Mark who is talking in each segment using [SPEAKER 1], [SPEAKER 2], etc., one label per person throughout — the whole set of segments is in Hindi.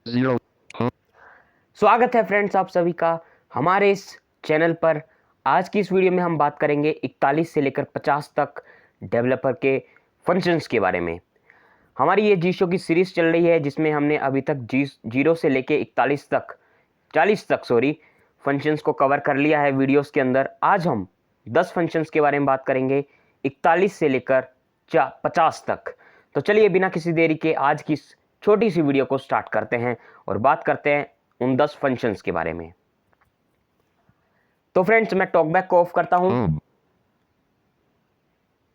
[SPEAKER 1] Zero.
[SPEAKER 2] स्वागत है फ्रेंड्स आप सभी का हमारे इस चैनल पर। आज की इस वीडियो में हम बात करेंगे 41 से लेकर 50 तक डेवलपर के फंक्शंस के बारे में। हमारी ये जीशो की सीरीज चल रही है जिसमें हमने अभी तक 0 से लेकर 41 तक 40 तक फंक्शंस को कवर कर लिया है वीडियोस के अंदर। आज हम 10 फंक्शंस के बारे में बात करेंगे 41 से लेकर 50 तक। तो चलिए बिना किसी देरी के आज की इस छोटी सी वीडियो को स्टार्ट करते हैं और बात करते हैं उन 10 फंक्शंस के बारे में। तो फ्रेंड्स मैं टॉकबैक को ऑफ करता हूं।
[SPEAKER 1] Home.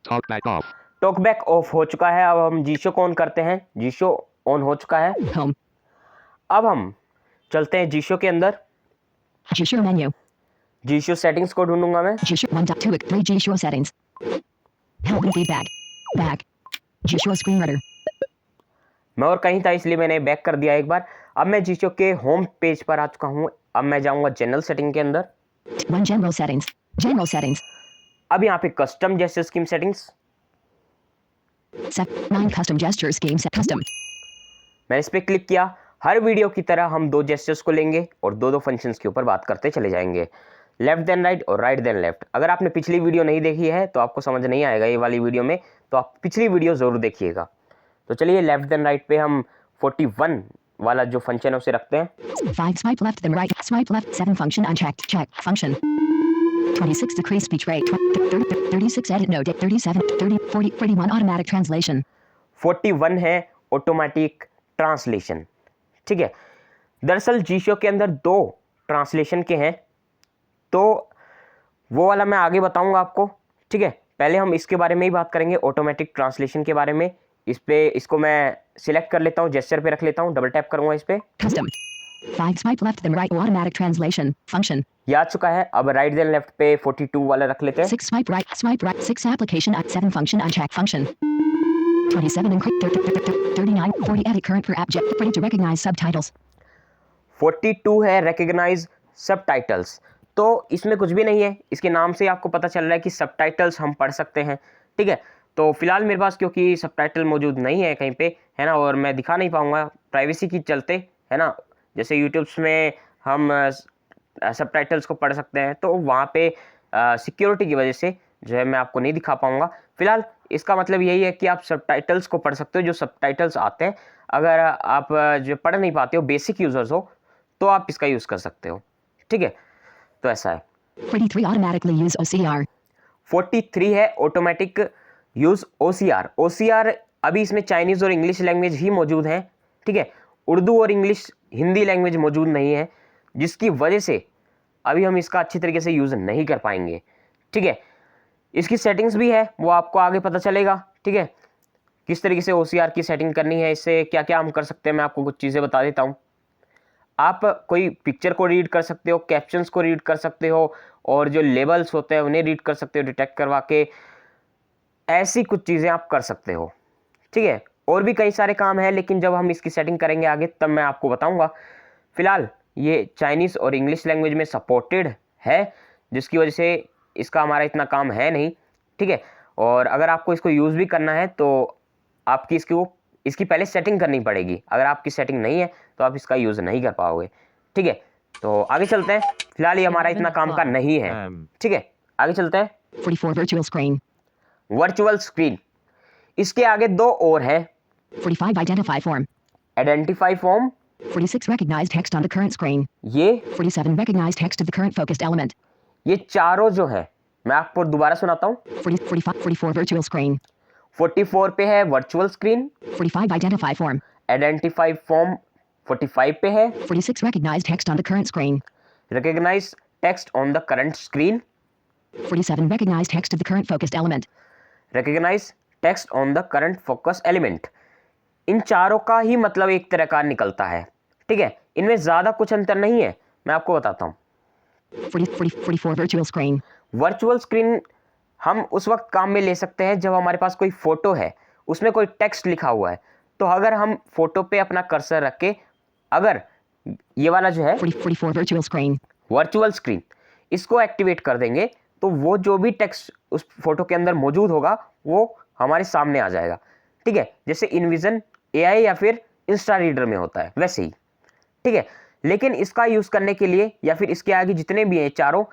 [SPEAKER 1] Talkback off.
[SPEAKER 2] Talkback of हो चुका है। अब हम जीशो को ऑन करते हैं। जीशो ऑन हो चुका है।
[SPEAKER 3] Home.
[SPEAKER 2] अब हम चलते हैं जीशो के अंदर।
[SPEAKER 3] G-Show menu.
[SPEAKER 2] जीशो सेटिंग्स को ढूंढूंगा मैं।
[SPEAKER 3] G-Show 1.2.3 G-Show settings. Help and feedback. Back. G-Show screen reader.
[SPEAKER 2] मैं और कहीं था इसलिए मैंने बैक कर दिया एक बार। अब मैं जीशो के होम पेज पर आ चुका हूं। अब मैं जाऊंगा जनरल सेटिंग के अंदर।
[SPEAKER 3] 1 general settings. General settings.
[SPEAKER 2] अब यहाँ पे custom gesture scheme settings,
[SPEAKER 3] Set 9 custom gesture scheme set custom.
[SPEAKER 2] मैंने इस पे क्लिक किया। हर वीडियो की तरह हम दो जेस्चर्स को लेंगे और दो फंक्शंस के ऊपर बात करते चले जाएंगे, लेफ्ट देन राइट और राइट देन लेफ्ट। अगर आपने पिछली वीडियो नहीं देखी है तो आपको समझ नहीं आएगा ये वाली वीडियो में, तो आप पिछली वीडियो ज़रूर देखिएगा। तो चलिए लेफ्ट देन राइट पे हम 41 वाला जो फंक्शन है उसे रखते हैं।
[SPEAKER 3] 5 swipe left then right. Swipe left 7 function unchecked. Check function. 26 decrease speech rate. 36 edit no. 37 30 40 41 automatic translation.
[SPEAKER 2] 41 है ऑटोमेटिक ट्रांसलेशन। ठीक है, दरअसल जीशो के अंदर दो ट्रांसलेशन के हैं, तो वो वाला मैं आगे बताऊंगा आपको। ठीक है, पहले हम इसके बारे में ही बात करेंगे, ऑटोमेटिक ट्रांसलेशन के बारे में। इसको मैं सिलेक्ट कर लेता हूँ, जेस्चर पे रख लेता हूँ, डबल टैप करूंगा इस पे।
[SPEAKER 3] Custom. 5 swipe left then right automatic translation function.
[SPEAKER 2] ये आ चुका है। अब राइट देन लेफ्ट पे 42 वाला रख लेते हैं।
[SPEAKER 3] 6 swipe right 6 application at 7 function uncheck function. 27 encrypt 39 40 edit current per app jet ready to recognize subtitles.
[SPEAKER 2] 42 है रिकॉग्नाइज सबटाइटल्स। तो इसमें कुछ भी नहीं है, इसके नाम से आपको पता चल रहा है कि सबटाइटल्स हम पढ़ सकते हैं। ठीक है, तो फिलहाल मेरे पास क्योंकि सबटाइटल मौजूद नहीं है कहीं पे, है ना, और मैं दिखा नहीं पाऊंगा प्राइवेसी की चलते, है ना। जैसे यूट्यूब्स में हम सबटाइटल्स को पढ़ सकते हैं, तो वहाँ पे सिक्योरिटी की वजह से जो है मैं आपको नहीं दिखा पाऊंगा। फिलहाल इसका मतलब यही है कि आप सबटाइटल्स को पढ़ सकते हो, जो सबटाइटल्स आते हैं। अगर आप जो पढ़ नहीं पाते हो, बेसिक यूजर्स हो, तो आप इसका यूज़ कर सकते हो। ठीक है, तो ऐसा है।
[SPEAKER 3] 43 automatically use OCR.
[SPEAKER 2] 43 है ऑटोमेटिक यूज़ OCR। OCR अभी इसमें चाइनीज़ और इंग्लिश लैंग्वेज ही मौजूद हैं। ठीक है, उर्दू और इंग्लिश हिंदी लैंग्वेज मौजूद नहीं है, जिसकी वजह से अभी हम इसका अच्छी तरीके से यूज़ नहीं कर पाएंगे। ठीक है, इसकी सेटिंग्स भी है, वो आपको आगे पता चलेगा। ठीक है, किस तरीके से OCR की सेटिंग करनी है, इससे क्या क्या हम कर सकते हैं, मैं आपको कुछ चीज़ें बता देता हूँ। आप कोई पिक्चर को रीड कर सकते हो, कैप्शंस को रीड कर सकते हो, और जो लेबल्स होते हैं उन्हें रीड कर सकते हो डिटेक्ट करवा के। ऐसी कुछ चीज़ें आप कर सकते हो। ठीक है, और भी कई सारे काम हैं, लेकिन जब हम इसकी सेटिंग करेंगे आगे तब मैं आपको बताऊंगा। फिलहाल ये चाइनीज़ और इंग्लिश लैंग्वेज में सपोर्टेड है, जिसकी वजह से इसका हमारा इतना काम है नहीं। ठीक है, और अगर आपको इसको यूज़ भी करना है तो आपकी इसकी पहले सेटिंग करनी पड़ेगी। अगर आपकी सेटिंग नहीं है तो आप इसका यूज़ नहीं कर पाओगे। ठीक है, तो आगे चलते हैं। फिलहाल ये हमारा इतना काम का नहीं है। ठीक है, आगे चलते हैं।
[SPEAKER 3] 44 virtual screen.
[SPEAKER 2] वर्चुअल स्क्रीन, इसके आगे दो और है।
[SPEAKER 3] 45 identify form.
[SPEAKER 2] Identify form,
[SPEAKER 3] 46 recognize text on the current screen.
[SPEAKER 2] ये
[SPEAKER 3] 47 recognize text of the current focused element.
[SPEAKER 2] ये चारों जो है, मैं आपको दोबारा सुनाता हूँ।
[SPEAKER 3] 44 virtual screen.
[SPEAKER 2] 44 पे है virtual screen.
[SPEAKER 3] 45 identify form.
[SPEAKER 2] Identify form 45 पे है।
[SPEAKER 3] 46 recognize text on the current screen.
[SPEAKER 2] Recognize text on the current screen.
[SPEAKER 3] 47 recognize text of the current focused element.
[SPEAKER 2] Recognize text on the current focus element. इन चारों का ही मतलब एक तरह का निकलता है। ठीक है, इनमें ज़्यादा कुछ अंतर नहीं है, मैं आपको बताता हूँ।
[SPEAKER 3] 44 virtual screen.
[SPEAKER 2] वर्चुअल स्क्रीन हम उस वक्त काम में ले सकते हैं जब हमारे पास कोई फोटो है, उसमें कोई टेक्स्ट लिखा हुआ है। तो अगर हम फोटो पे अपना कर्सर रख के, अगर ये वाला जो है
[SPEAKER 3] 44 virtual screen.
[SPEAKER 2] वर्चुअल स्क्रीन, इसको एक्टिवेट कर देंगे, तो वो जो भी टेक्स्ट उस फोटो के अंदर मौजूद होगा वो हमारे सामने आ जाएगा। ठीक है, जैसे इनविजन AI या फिर इंस्टा रीडर में होता है, वैसे ही। ठीक है। लेकिन इसका यूज़ करने के लिए या फिर इसके आगे जितने भी हैं चारों,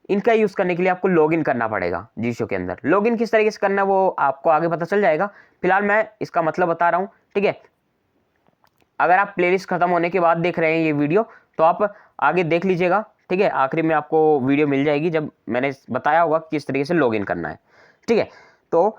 [SPEAKER 2] इनका यूज़ करने के लिए आपको लॉगिन करना पड़ेगा जीशो के अंदर। लॉगिन किस तरीके से करना है वो आपको आगे पता चल जाएगा, फिलहाल मैं इसका मतलब बता रहा हूँ, ठीक है। अगर आप प्लेलिस्ट खत्म होने के बाद देख रहे हैं ये वीडियो तो आप आगे देख लीजिएगा, ठीक है। आखिरी में आपको वीडियो मिल जाएगी जब मैंने बताया होगा किस तरीके से लॉगिन करना है, ठीक है। तो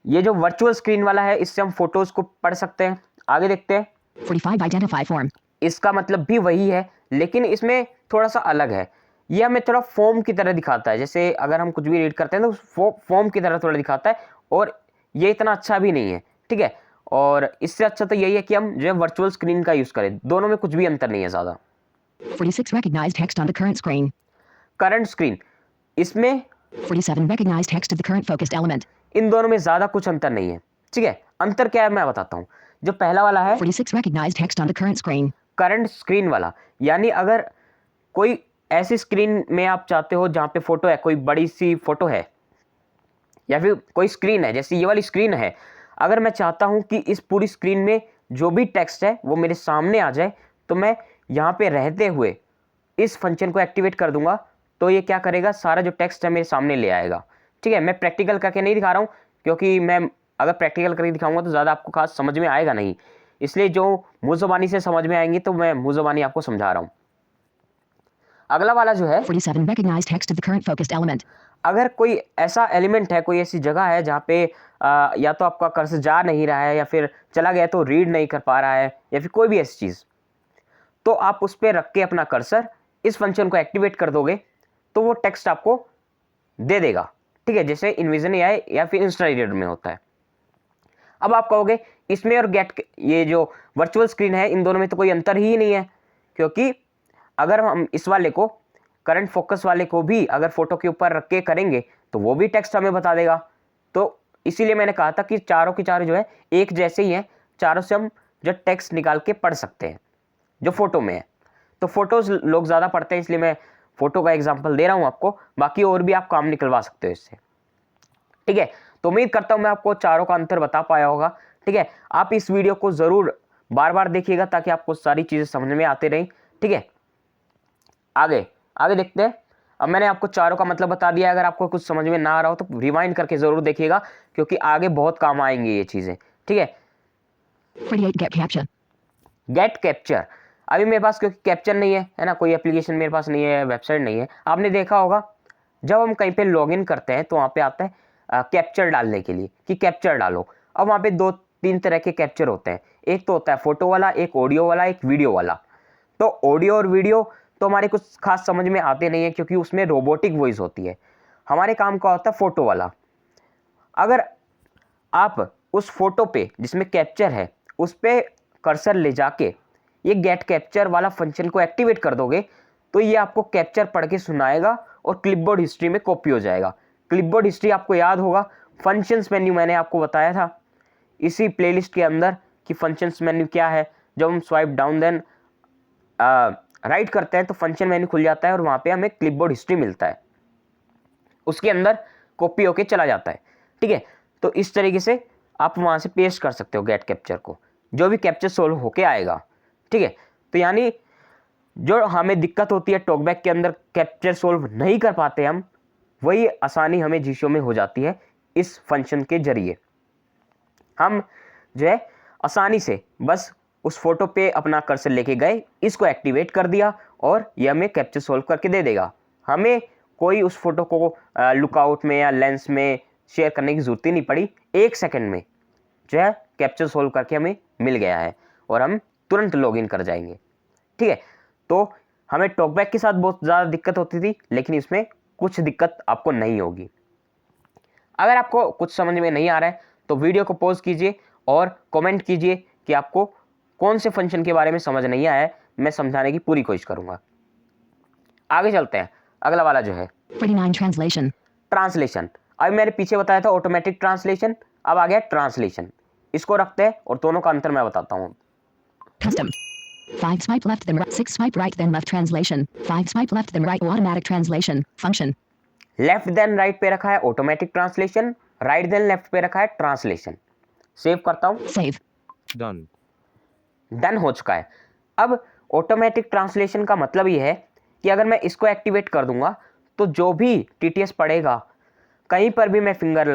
[SPEAKER 2] ये जो वर्चुअल स्क्रीन वाला है इससे हम फोटोज को पढ़ सकते हैं। आगे देखते हैं।
[SPEAKER 3] 45 identify form.
[SPEAKER 2] इसका मतलब भी वही है लेकिन इसमें थोड़ा सा अलग है। ये हमें थोड़ा फॉर्म की तरह दिखाता है, जैसे अगर हम कुछ भी रीड करते हैं तो फॉर्म की तरह थोड़ा दिखाता है, और ये इतना अच्छा भी नहीं है, ठीक है। और इससे अच्छा तो यही है कि हम जो है वर्चुअल स्क्रीन का यूज़ करें, दोनों में कुछ भी अंतर नहीं है ज़्यादा।
[SPEAKER 3] 46 recognized text on the current screen.
[SPEAKER 2] Current screen, इसमें
[SPEAKER 3] 47 recognized text of the current focused element.
[SPEAKER 2] इन दोनों में ज़्यादा कुछ अंतर नहीं है, ठीक है। अंतर क्या है मैं बताता हूँ। जो पहला वाला है
[SPEAKER 3] 46 recognized text on the current screen.
[SPEAKER 2] Current screen वाला, यानी अगर कोई ऐसी स्क्रीन में आप चाहते हो जहाँ पे फोटो है, कोई बड़ी सी फोटो है या फिर कोई स्क्रीन है, जैसे ये वाली स्क्रीन है, अगर मैं चाहता हूँ कि इस पूरी स्क्रीन में जो भी टेक्स्ट है वो मेरे सामने आ जाए, तो मैं यहाँ पे रहते हुए इस फंक्शन को एक्टिवेट कर दूंगा, तो ये क्या करेगा, सारा जो टेक्स्ट है मेरे सामने ले आएगा, ठीक है। मैं प्रैक्टिकल करके नहीं दिखा रहा हूँ क्योंकि मैं अगर प्रैक्टिकल करके दिखाऊंगा तो ज़्यादा आपको खास समझ में आएगा नहीं, इसलिए जो मुँह ज़बानी से समझ में आएंगी तो मैं मुँह ज़बानी आपको समझा रहा हूँ। अगला वाला जो है
[SPEAKER 3] 47 recognized text of the current focused element.
[SPEAKER 2] अगर कोई ऐसा एलिमेंट है, कोई ऐसी जगह है जहाँ पे या तो आपका कर्सर जा नहीं रहा है या फिर चला गया तो रीड नहीं कर पा रहा है या फिर कोई भी ऐसी चीज़, तो आप उस पर रख के अपना कर्सर इस फंक्शन को एक्टिवेट कर दोगे तो वो टेक्स्ट आपको दे देगा, ठीक है। जैसे इनविजन एआई या फिर इंस्टा रीडर में होता है। अब आप कहोगे इसमें और गेट, ये जो वर्चुअल स्क्रीन है इन दोनों में तो कोई अंतर ही नहीं है, क्योंकि अगर हम इस वाले को करंट फोकस वाले को भी अगर फोटो के ऊपर रख के करेंगे तो वो भी टेक्स्ट हमें बता देगा। तो इसीलिए मैंने कहा था कि चारों की चारों जो है एक जैसे ही हैं, चारों से हम जो टेक्स्ट निकाल के पढ़ सकते हैं जो फोटो में है। तो फोटोज लोग ज़्यादा पढ़ते हैं इसलिए मैं फोटो का एग्जाम्पल दे रहा हूँ आपको, बाकी और भी आप काम निकलवा सकते हो इससे, ठीक है। तो उम्मीद करता हूँ मैं आपको चारों का अंतर बता पाया होगा, ठीक है। आप इस वीडियो को ज़रूर बार बार देखिएगा ताकि आपको सारी चीज़ें समझ में आती रही, ठीक है। आगे आगे देखते हैं। अब मैंने आपको चारों का मतलब बता दिया, अगर आपको कुछ समझ में ना आ रहा हो तो रिवाइंड करके ज़रूर देखिएगा क्योंकि आगे बहुत काम आएंगी ये चीज़ें, ठीक है।
[SPEAKER 3] 48 get capture.
[SPEAKER 2] गेट कैप्चर, अभी मेरे पास क्योंकि कैप्चर नहीं है ना, कोई एप्लीकेशन मेरे पास नहीं है, वेबसाइट नहीं है। आपने देखा होगा जब हम कहीं पे लॉगिन करते हैं तो वहाँ पे आता है कैप्चर डालने के लिए कि कैप्चर डालो। अब वहाँ पे 2-3 तरह के कैप्चर होते हैं, एक तो होता है फोटो वाला, एक ऑडियो वाला, एक वीडियो वाला। तो ऑडियो और वीडियो तो हमारे कुछ खास समझ में आते नहीं है क्योंकि उसमें रोबोटिक वॉइस होती है। हमारे काम का होता है फोटो वाला। अगर आप उस फोटो पे जिसमें कैप्चर है उस पे कर्सर ले जाके ये गेट कैप्चर वाला फंक्शन को एक्टिवेट कर दोगे तो ये आपको कैप्चर पढ़ के सुनाएगा और क्लिपबोर्ड हिस्ट्री में कॉपी हो जाएगा। क्लिपबोर्ड हिस्ट्री आपको याद होगा, फंक्शंस मेन्यू मैंने आपको बताया था इसी प्लेलिस्ट के अंदर कि फंक्शंस मेन्यू क्या है। जब हम स्वाइप डाउन देन राइट करते हैं तो फंक्शन मेन्यू खुल जाता है और वहाँ पे हमें क्लिपबोर्ड हिस्ट्री मिलता है, उसके अंदर कॉपी होके चला जाता है, ठीक है। तो इस तरीके से आप वहाँ से पेस्ट कर सकते हो गेट कैप्चर को, जो भी कैप्चर सोल्व होके आएगा, ठीक है। तो यानी जो हमें दिक्कत होती है टॉकबैक के अंदर कैप्चर सोल्व नहीं कर पाते हम, वही आसानी हमें जीशो में हो जाती है इस फंक्शन के जरिए। हम जो है आसानी से बस उस फोटो पे अपना कर्सर लेके गए, इसको एक्टिवेट कर दिया और ये हमें कैप्चर सोल्व करके दे देगा। हमें कोई उस फोटो को लुकआउट में या लेंस में शेयर करने की ज़रूरत ही नहीं पड़ी, 1 सेकंड में जो है कैप्चर सोल्व करके हमें मिल गया है और हम तुरंत लॉगिन कर जाएंगे, ठीक है। तो हमें टॉकबैक के साथ बहुत ज़्यादा दिक्कत होती थी लेकिन इसमें कुछ दिक्कत आपको नहीं होगी। अगर आपको कुछ समझ में नहीं आ रहा है तो वीडियो को पॉज कीजिए और कमेंट कीजिए कि आपको कौन से फंक्शन के बारे में समझ नहीं आया है, मैं समझाने की पूरी कोशिश करूंगा। आगे चलते हैं। अगला वाला जो है
[SPEAKER 3] 49 translation.
[SPEAKER 2] ट्रांसलेशन। अभी मैंने पीछे बताया था ऑटोमेटिक ट्रांसलेशन, अब आ गया ट्रांसलेशन। इसको रखते हैं और दोनों का अंतर मैं बताता हूँ।
[SPEAKER 3] Custom. 5 swipe left then right. 6 swipe right then left translation. 5 swipe left then right automatic translation. Function.
[SPEAKER 2] Left then right पे रखा है automatic translation, right then left पे रखा है ट्रांसलेशन। सेव करता हूँ।
[SPEAKER 3] Save.
[SPEAKER 2] डन हो चुका है। अब ऑटोमेटिक ट्रांसलेशन का मतलब ये है कि अगर मैं इसको एक्टिवेट कर दूंगा तो जो भी टीटीएस पढ़ेगा, कहीं पर भी मैं फिंगर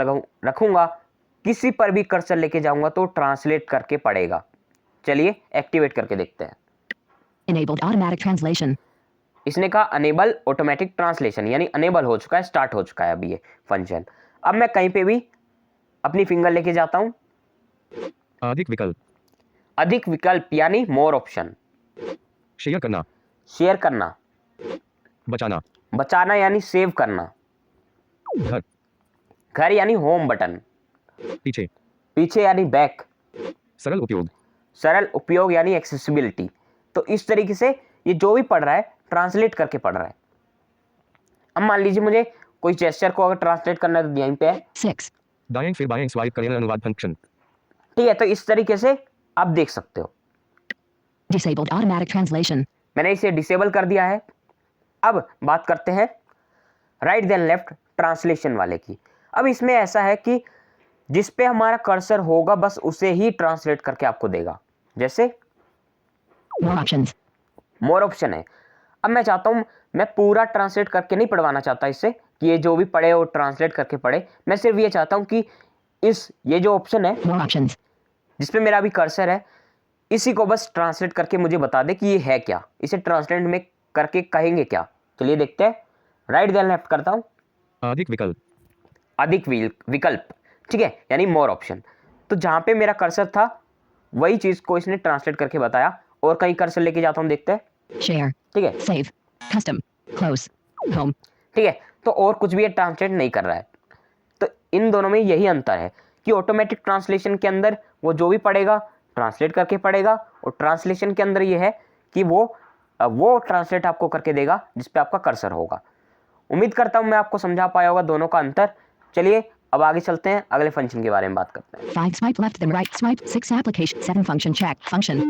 [SPEAKER 2] रखूंगा, किसी पर भी कर्सर लेके जाऊंगा तो ट्रांसलेट करके पढ़ेगा। चलिए एक्टिवेट करके देखते हैं।
[SPEAKER 3] Enabled automatic translation.
[SPEAKER 2] इसने कहा अनेबल ऑटोमेटिक ट्रांसलेशन, यानी अनेबल हो चुका है, स्टार्ट हो चुका है अभी ये फंक्शन। अब मैं कहीं पे भी अपनी फिंगर लेके जाता हूं,
[SPEAKER 1] अधिक विकल्प,
[SPEAKER 2] अधिक विकल्प यानी मोर ऑप्शन,
[SPEAKER 1] शेयर करना,
[SPEAKER 2] शेयर करना,
[SPEAKER 1] बचाना,
[SPEAKER 2] बचाना यानी सेव करना,
[SPEAKER 1] घर,
[SPEAKER 2] घर यानी होम बटन,
[SPEAKER 1] पीछे,
[SPEAKER 2] पीछे यानी बैक,
[SPEAKER 1] सरल उपयोग,
[SPEAKER 2] सरल उपयोग यानी एक्सेसिबिलिटी। तो इस तरीके से ये जो भी पढ़ रहा है ट्रांसलेट करके पढ़ रहा है। अब मान लीजिए मुझे कोई जेस्चर को अगर ट्रांसलेट करना है तो यहीं पे है
[SPEAKER 3] 6.
[SPEAKER 1] दाएं फिर बाएं स्वाइप करें अनुवाद फंक्शन,
[SPEAKER 2] ठीक है। तो इस तरीके से आप देख सकते हो।
[SPEAKER 3] Disabled automatic translation.
[SPEAKER 2] मैंने इसे डिसेबल कर दिया है। अब बात करते हैं राइट देन लेफ्ट ट्रांसलेशन वाले की। अब इसमें ऐसा है कि जिस पे हमारा कर्सर होगा बस उसे ही ट्रांसलेट करके आपको देगा। जैसे
[SPEAKER 3] More options.
[SPEAKER 2] मोर ऑप्शन है। अब मैं चाहता हूं, मैं पूरा ट्रांसलेट करके नहीं पढ़वाना चाहता इससे कि ये जो भी पढ़े वो ट्रांसलेट करके पढ़े। मैं सिर्फ ये चाहता हूं कि ये जो ऑप्शन है
[SPEAKER 3] More options.
[SPEAKER 2] जिसपे मेरा अभी कर्सर है, इसी को बस ट्रांसलेट करके मुझे बता दे कि ये है क्या, इसे ट्रांसलेट में करके कहेंगे क्या। चलिए देखते हैं। राइट देन लेफ्ट करता हूं,
[SPEAKER 1] अधिक विकल्प,
[SPEAKER 2] अधिक विकल्प, ठीक है, यानी मोर ऑप्शन। तो जहां पे मेरा कर्सर था वही चीज को इसने ट्रांसलेट करके बताया। और कहीं कर्सर लेके जाता हूं, देखते हैं,
[SPEAKER 3] Share.
[SPEAKER 2] ठीक है,
[SPEAKER 3] Save. Custom. Close. Home.
[SPEAKER 2] ठीक है। तो और कुछ भी ये ट्रांसलेट नहीं कर रहा है। तो इन दोनों में यही अंतर है कि ऑटोमेटिक ट्रांसलेशन के अंदर वो जो भी पढ़ेगा ट्रांसलेट करके पढ़ेगा, और ट्रांसलेशन के अंदर ये है कि वो ट्रांसलेट आपको करके देगा जिस पे आपका कर्सर होगा। उम्मीद करता हूं मैं आपको समझा पाया होगा दोनों का अंतर। चलिए अब आगे चलते हैं, अगले फंक्शन के बारे में बात करते हैं।
[SPEAKER 3] 5. Swipe left then right. Swipe. 6. Application. 7. Function check. Function.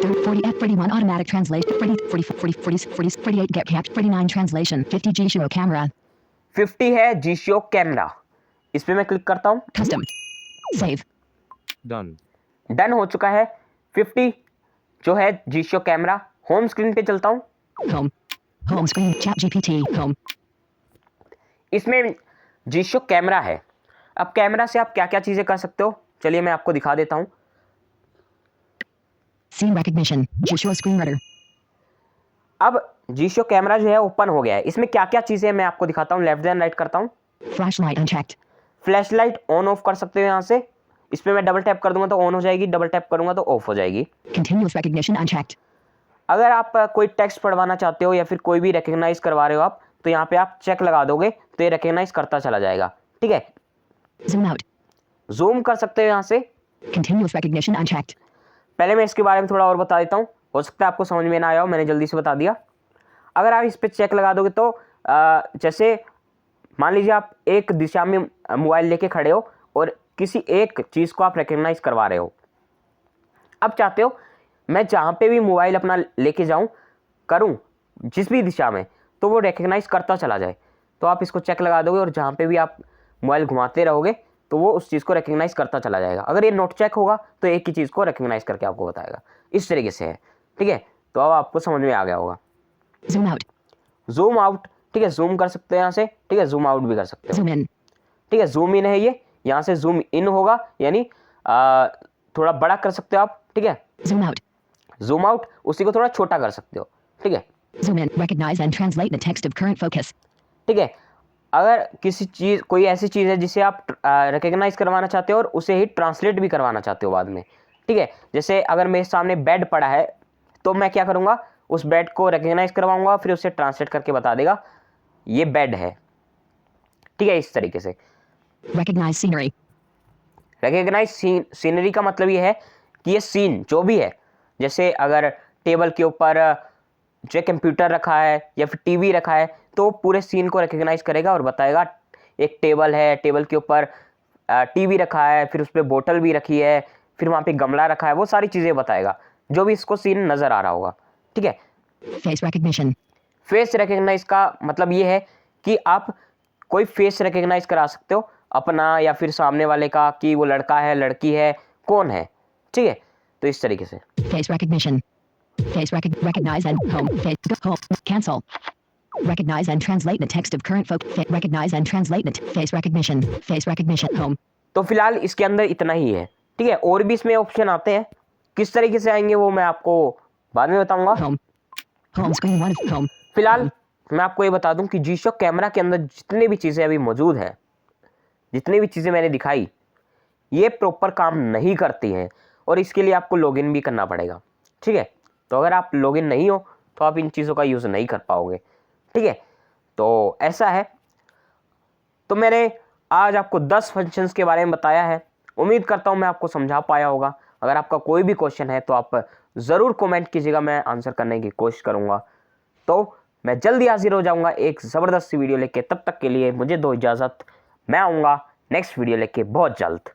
[SPEAKER 3] 40 F 41 automatic translation. 40 48 get capped. 49 translation. 50 G show camera.
[SPEAKER 2] 50 है जीशियो कैमरा, इस पे मैं क्लिक करता हूं,
[SPEAKER 3] Custom. Save.
[SPEAKER 1] डन,
[SPEAKER 2] डन हो चुका है। 50 जो है जीशियो कैमरा। होम स्क्रीन पे चलता हूं,
[SPEAKER 3] Home. Home screen. Chat GPT. Home.
[SPEAKER 2] इसमें जीशियो कैमरा है। अब कैमरा से आप क्या क्या चीजें कर सकते हो, चलिए मैं आपको दिखा देता हूं।
[SPEAKER 3] Scene recognition. Joshua screen reader.
[SPEAKER 2] अब जीशियो कैमरा जो है ओपन हो गया है। इसमें क्या क्या चीजें मैं आपको दिखाता हूं। लेफ्ट देन राइट करता हूं,
[SPEAKER 3] Flashlight unchecked.
[SPEAKER 2] Flash light on off कर सकते हो यहाँ से। इस पे मैं डबल टैप कर दूंगा तो ऑन हो जाएगी, डबल टैप करूंगा तो ऑफ हो जाएगी।
[SPEAKER 3] Continuous recognition unchecked.
[SPEAKER 2] अगर आप कोई टेक्स्ट पढ़वाना चाहते हो या फिर कोई भी रिकग्नाइज करवा रहे हो आप, तो यहाँ पे आप चेक लगा दोगे तो ये रिकग्नाइज करता चला जाएगा, ठीक है।
[SPEAKER 3] Zoom out.
[SPEAKER 2] जूम कर सकते हो यहाँ से।
[SPEAKER 3] Continuous recognition unchecked.
[SPEAKER 2] पहले मैं इसके बारे में थोड़ा और बता देता हूँ, हो सकता है आपको समझ में ना आया हो, मैंने जल्दी से बता दिया। अगर आप इस पे चेक लगा दोगे तो जैसे मान लीजिए आप एक दिशा में मोबाइल लेके खड़े हो और किसी एक चीज़ को आप रिकग्नाइज करवा रहे हो। अब चाहते हो मैं जहाँ पे भी मोबाइल अपना लेके जाऊँ करूँ जिस भी दिशा में, तो वो रिकग्नाइज करता चला जाए। तो आप इसको चेक लगा दोगे और जहाँ पे भी आप मोबाइल घुमाते रहोगे तो वो उस चीज़ को रिकग्नाइज करता चला जाएगा। अगर ये नोट चेक होगा तो एक ही चीज़ को रिकग्नाइज करके आपको बताएगा। इस तरीके से है, ठीक है। तो अब आपको समझ में आ गया होगा।
[SPEAKER 3] Zoom out.
[SPEAKER 2] जूम आउट, ठीक है, जूम कर सकते हैं यहाँ से, ठीक है, जूम आउट भी कर सकते हो,
[SPEAKER 3] Zoom in.
[SPEAKER 2] ठीक है। जूम इन है ये, यहाँ से जूम इन होगा यानी थोड़ा बड़ा कर सकते हो आप, ठीक है।
[SPEAKER 3] Zoom out.
[SPEAKER 2] जूम आउट उसी को थोड़ा छोटा कर सकते हो, ठीक है,
[SPEAKER 3] Zoom in. Recognize and translate the text of current focus.
[SPEAKER 2] ठीक है। अगर किसी चीज़ कोई ऐसी चीज़ है जिसे आप रिकग्नाइज करवाना चाहते हो और उसे ही ट्रांसलेट भी करवाना चाहते हो बाद में, ठीक है। जैसे अगर मेरे सामने बेड पड़ा है तो मैं क्या करूँगा, उस बेड को रिकग्नाइज करवाऊंगा, फिर उसे ट्रांसलेट करके बता देगा ये बेड है, ठीक है। इस तरीके से
[SPEAKER 3] Recognize scenery.
[SPEAKER 2] रिकग्नाइज सीनरी का मतलब ये है कि ये सीन जो भी है, जैसे अगर टेबल के ऊपर जो कंप्यूटर रखा है या फिर टीवी रखा है तो पूरे सीन को रिकग्नाइज करेगा और बताएगा एक टेबल है, टेबल के ऊपर टीवी रखा है, फिर उस पर बोतल भी रखी है, फिर वहाँ पे गमला रखा है, वो सारी चीज़ें बताएगा जो भी इसको सीन नज़र आ रहा होगा, ठीक है।
[SPEAKER 3] Face recognition.
[SPEAKER 2] फेस रिकग्नाइज का मतलब ये है कि आप कोई फेस रिकग्नाइज करा सकते हो अपना या फिर सामने वाले का, कि वो लड़का है, लड़की है, कौन है, ठीक है। तो इस तरीके से
[SPEAKER 3] Face recognition. Face recognize and home. Face go home. Cancel. Recognize and translate the text of current recognize and translate it. Face recognition. Face recognition. Home.
[SPEAKER 2] तो फिलहाल इसके अंदर इतना ही है, ठीक है। और भी इसमें ऑप्शन आते हैं, किस तरीके से आएंगे वो मैं आपको बाद में बताऊंगा।
[SPEAKER 3] Home. Home screen 1 of home.
[SPEAKER 2] फिलहाल मैं आपको ये बता दूं कि G-Shock कैमरा के अंदर जितने भी चीज़ें अभी मौजूद हैं, जितनी भी चीज़ें मैंने दिखाई, ये प्रॉपर काम नहीं करती हैं और इसके लिए आपको लॉगिन भी करना पड़ेगा, ठीक है। तो अगर आप लॉगिन नहीं हो तो आप इन चीज़ों का यूज़ नहीं कर पाओगे, ठीक है। तो ऐसा है। तो मैंने आज आपको 10 फंक्शंस के बारे में बताया है। उम्मीद करता हूँ मैं आपको समझा पाया होगा। अगर आपका कोई भी क्वेश्चन है तो आप ज़रूर कमेंट कीजिएगा, मैं आंसर करने की कोशिश करूँगा। तो मैं जल्दी हाजिर हो जाऊँगा एक ज़बरदस्त सी वीडियो लेके। तब तक के लिए मुझे दो इजाज़त। मैं आऊँगा नेक्स्ट वीडियो लेके बहुत जल्द।